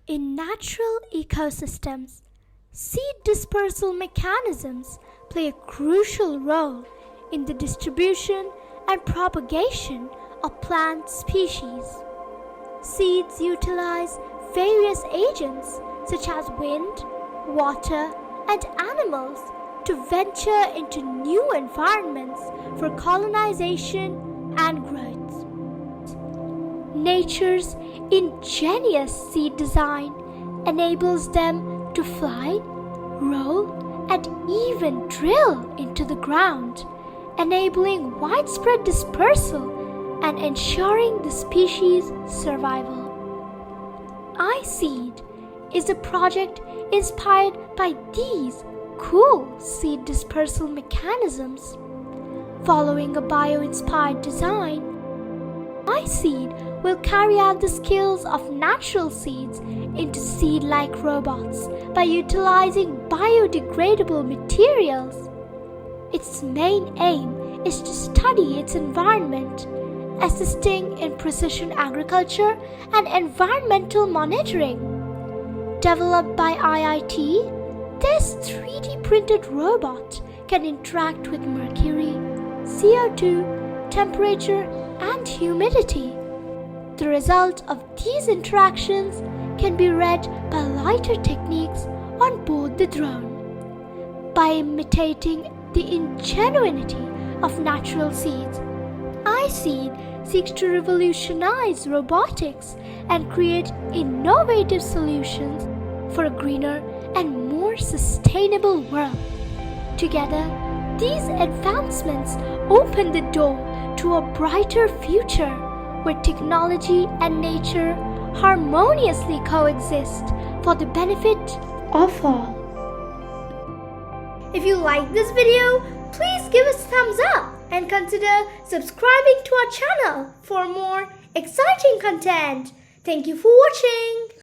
In natural ecosystems, seed dispersal mechanisms play a crucial role in the distribution and propagation of plant species. Seeds utilize various agents such as wind, water, and animals to venture into new environments for colonization and growth. Nature's ingenious seed design enables them to fly, roll, and even drill into the ground, enabling widespread dispersal and ensuring the species' survival. iSeed is a project inspired by these cool seed dispersal mechanisms. Following a bio-inspired design, iSeed will carry out the skills of natural seeds into seed-like robots by utilizing biodegradable materials. Its main aim is to study its environment, assisting in precision agriculture and environmental monitoring. Developed by IIT, this 3D printed robot can interact with Mercury, CO2, temperature, and humidity. The result of these interactions can be read by lighter techniques on board the drone. By imitating the ingenuity of natural seeds, iSeed seeks to revolutionize robotics and create innovative solutions for a greener and more sustainable world. Together, these advancements open the door to a brighter future where technology and nature harmoniously coexist for the benefit of all. If you like this video, please give us a thumbs up and consider subscribing to our channel for more exciting content. Thank you for watching.